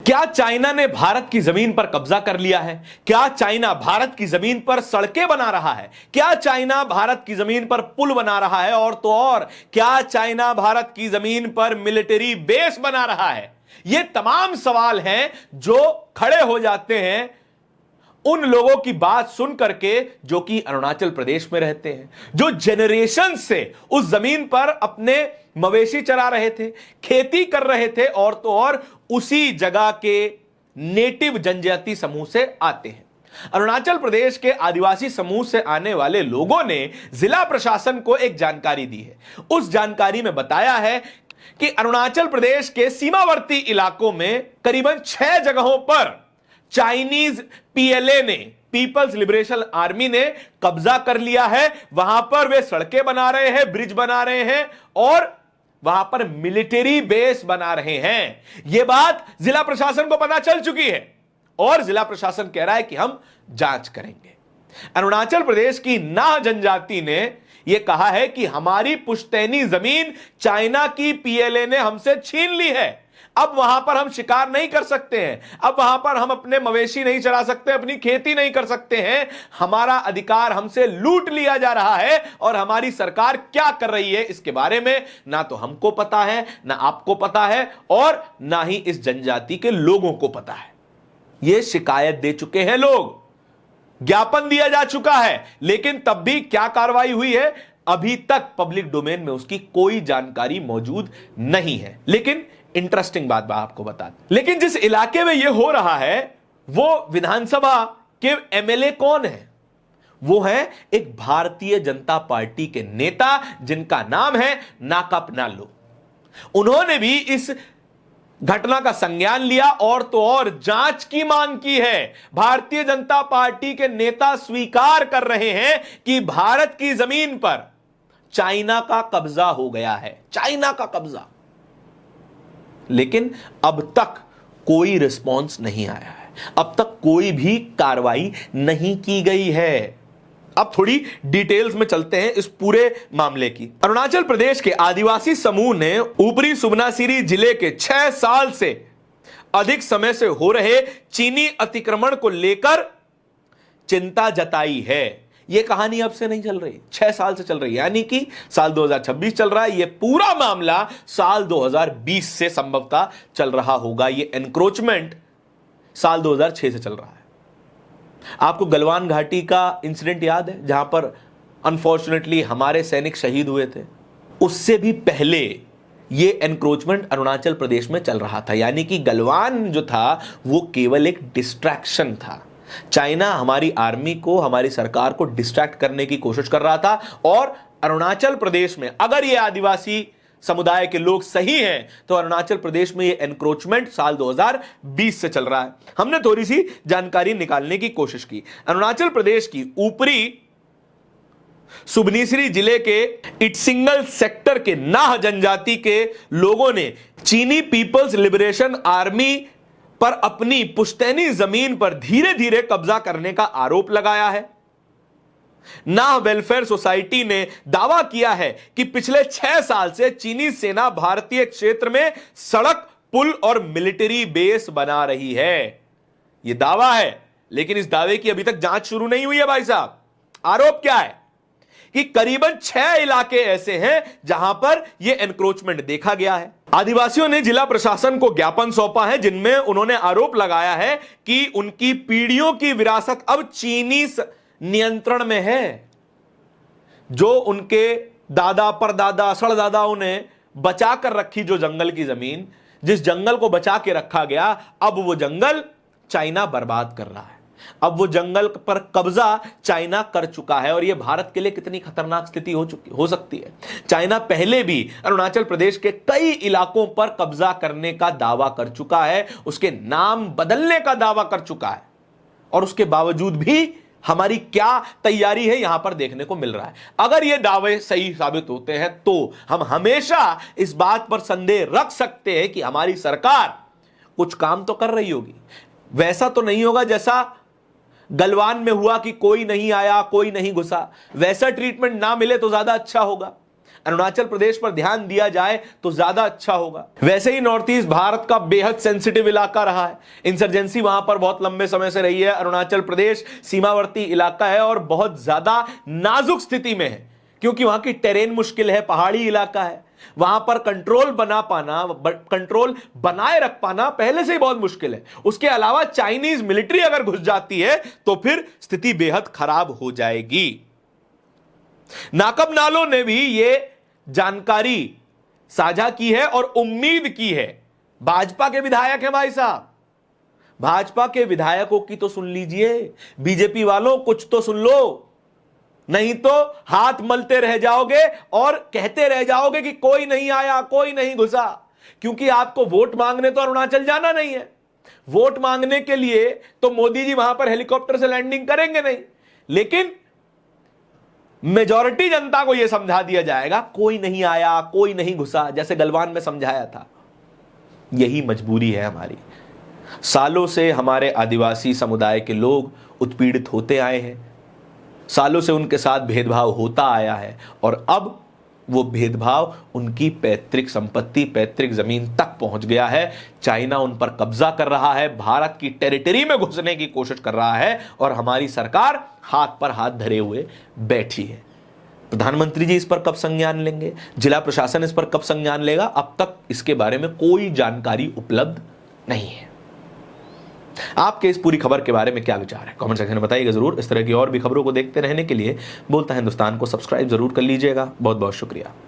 क्या चाइना ने भारत की जमीन पर कब्जा कर लिया है? क्या चाइना भारत की जमीन पर सड़कें बना रहा है? क्या चाइना भारत की जमीन पर पुल बना रहा है? और तो और क्या चाइना भारत की जमीन पर मिलिट्री बेस बना रहा है? ये तमाम सवाल हैं जो खड़े हो जाते हैं उन लोगों की बात सुन करके जो कि अरुणाचल प्रदेश में रहते हैं, जो जनरेशन से उस जमीन पर अपने मवेशी चरा रहे थे, खेती कर रहे थे, और तो और उसी जगह के नेटिव जनजाति समूह से आते हैं। अरुणाचल प्रदेश के आदिवासी समूह से आने वाले लोगों ने जिला प्रशासन को एक जानकारी दी है। उस जानकारी में बताया है कि अरुणाचल प्रदेश के सीमावर्ती इलाकों में करीबन 6 जगहों पर चाइनीज पीएलए ने, पीपल्स लिबरेशन आर्मी ने कब्जा कर लिया है। वहां पर वे सड़कें बना रहे हैं, ब्रिज बना रहे हैं और वहां पर मिलिट्री बेस बना रहे हैं। यह बात जिला प्रशासन को पता चल चुकी है और जिला प्रशासन कह रहा है कि हम जांच करेंगे। अरुणाचल प्रदेश की नाह जनजाति ने यह कहा है कि हमारी पुश्तैनी जमीन चाइना की पीएलए ने हमसे छीन ली है। अब वहां पर हम शिकार नहीं कर सकते हैं, अब वहां पर हम अपने मवेशी नहीं चरा सकते, अपनी खेती नहीं कर सकते हैं। हमारा अधिकार हमसे लूट लिया जा रहा है और हमारी सरकार क्या कर रही है इसके बारे में ना तो हमको पता है, ना आपको पता है और ना ही इस जनजाति के लोगों को पता है। यह शिकायत दे चुके हैं लोग, ज्ञापन दिया जा चुका है, लेकिन तब भी क्या कार्रवाई हुई है अभी तक पब्लिक डोमेन में उसकी कोई जानकारी मौजूद नहीं है। लेकिन इंटरेस्टिंग बात आपको बता दें, लेकिन जिस इलाके में यह हो रहा है वो विधानसभा के एमएलए कौन है? वो है एक भारतीय जनता पार्टी के नेता जिनका नाम है नाकाप नालो। उन्होंने भी इस घटना का संज्ञान लिया और तो और जांच की मांग की है। भारतीय जनता पार्टी के नेता स्वीकार कर रहे हैं कि भारत की जमीन पर चाइना का कब्जा हो गया है, चाइना का कब्जा। लेकिन अब तक कोई रिस्पॉन्स नहीं आया है, अब तक कोई भी कार्रवाई नहीं की गई है। अब थोड़ी डिटेल्स में चलते हैं इस पूरे मामले की। अरुणाचल प्रदेश के आदिवासी समूह ने ऊपरी सुबनसिरी जिले के 6 साल से अधिक समय से हो रहे चीनी अतिक्रमण को लेकर चिंता जताई है। यह कहानी अब से नहीं चल रही, 6 साल से चल रही है, यानी कि साल 2026 चल रहा है। यह पूरा मामला साल 2020 से संभवतः चल रहा होगा। यह एनक्रोचमेंट साल 2006 से चल रहा है। आपको गलवान घाटी का इंसिडेंट याद है जहां पर अनफॉर्चुनेटली हमारे सैनिक शहीद हुए थे? उससे भी पहले यह एनक्रोचमेंट अरुणाचल प्रदेश में चल रहा था, यानी कि गलवान जो था वो केवल एक डिस्ट्रैक्शन था। चाइना हमारी आर्मी को, हमारी सरकार को डिस्ट्रैक्ट करने की कोशिश कर रहा था और अरुणाचल प्रदेश में अगर ये आदिवासी समुदाय के लोग सही हैं तो अरुणाचल प्रदेश में ये एनक्रोचमेंट साल 2020 से चल रहा है। हमने थोड़ी सी जानकारी निकालने की कोशिश की। अरुणाचल प्रदेश की ऊपरी सुबनसिरी जिले के इटसिंगल सेक्टर के नाह जनजाति के लोगों ने चीनी पीपल्स लिबरेशन आर्मी पर अपनी पुश्तैनी जमीन पर धीरे धीरे कब्जा करने का आरोप लगाया है। नाह वेलफेयर सोसाइटी ने दावा किया है कि पिछले 6 साल से चीनी सेना भारतीय क्षेत्र में सड़क, पुल और मिलिट्री बेस बना रही है। यह दावा है, लेकिन इस दावे की अभी तक जांच शुरू नहीं हुई है। भाई साहब, आरोप क्या है कि करीबन 6 इलाके ऐसे हैं जहां पर यह एनक्रोचमेंट देखा गया है। आदिवासियों ने जिला प्रशासन को ज्ञापन सौंपा है जिनमें उन्होंने आरोप लगाया है कि उनकी पीढ़ियों की विरासत अब चीनी नियंत्रण में है। जो उनके दादा परदादा सड़दादाओं ने बचा कर रखी जो जंगल की जमीन, जिस जंगल को बचा के रखा गया, अब वो जंगल चाइना बर्बाद कर रहा है। अब वो जंगल पर कब्जा चाइना कर चुका है और यह भारत के लिए कितनी खतरनाक स्थिति हो सकती है। चाइना पहले भी अरुणाचल प्रदेश के कई इलाकों पर कब्जा करने का दावा कर चुका है, उसके नाम बदलने का दावा कर चुका है और उसके बावजूद भी हमारी क्या तैयारी है यहां पर देखने को मिल रहा है। अगर ये दावे सही साबित होते हैं तो हम हमेशा इस बात पर संदेह रख सकते हैं कि हमारी सरकार कुछ काम तो कर रही होगी। वैसा तो नहीं होगा जैसा गलवान में हुआ कि कोई नहीं आया, कोई नहीं घुसा। वैसा ट्रीटमेंट ना मिले तो ज्यादा अच्छा होगा। अरुणाचल प्रदेश पर ध्यान दिया जाए तो ज्यादा अच्छा होगा। वैसे ही नॉर्थ ईस्ट भारत का बेहद सेंसिटिव इलाका रहा है, इंसर्जेंसी वहां पर बहुत लंबे समय से रही है। अरुणाचल प्रदेश सीमावर्ती इलाका है और बहुत ज्यादा नाजुक स्थिति में है, क्योंकि वहां की टेरेन मुश्किल है, पहाड़ी इलाका है, वहां पर कंट्रोल बनाए रख पाना पहले से ही बहुत मुश्किल है। उसके अलावा चाइनीज मिलिट्री अगर घुस जाती है तो फिर स्थिति बेहद खराब हो जाएगी। नाकब नालो ने भी यह जानकारी साझा की है और उम्मीद की है। भाजपा के विधायक हैं भाई साहब, भाजपा के विधायकों की तो सुन लीजिए, बीजेपी वालों कुछ तो सुन लो, नहीं तो हाथ मलते रह जाओगे और कहते रह जाओगे कि कोई नहीं आया, कोई नहीं घुसा। क्योंकि आपको वोट मांगने तो अरुणाचल जाना नहीं है। वोट मांगने के लिए तो मोदी जी वहां पर हेलीकॉप्टर से लैंडिंग करेंगे नहीं, लेकिन मेजॉरिटी जनता को यह समझा दिया जाएगा कोई नहीं आया, कोई नहीं घुसा, जैसे गलवान में समझाया था। यही मजबूरी है हमारी। सालों से हमारे आदिवासी समुदाय के लोग उत्पीड़ित होते आए हैं, सालों से उनके साथ भेदभाव होता आया है और अब वो भेदभाव उनकी पैतृक संपत्ति, पैतृक जमीन तक पहुंच गया है। चाइना उन पर कब्जा कर रहा है, भारत की टेरिटरी में घुसने की कोशिश कर रहा है और हमारी सरकार हाथ पर हाथ धरे हुए बैठी है। प्रधानमंत्री जी इस पर कब संज्ञान लेंगे, जिला प्रशासन इस पर कब संज्ञान लेगा, अब तक इसके बारे में कोई जानकारी उपलब्ध नहीं है। आपके इस पूरी खबर के बारे में क्या विचार है, कमेंट सेक्शन में बताइएगा जरूर। इस तरह की और भी खबरों को देखते रहने के लिए बोलता हिंदुस्तान को सब्सक्राइब जरूर कर लीजिएगा। बहुत बहुत शुक्रिया।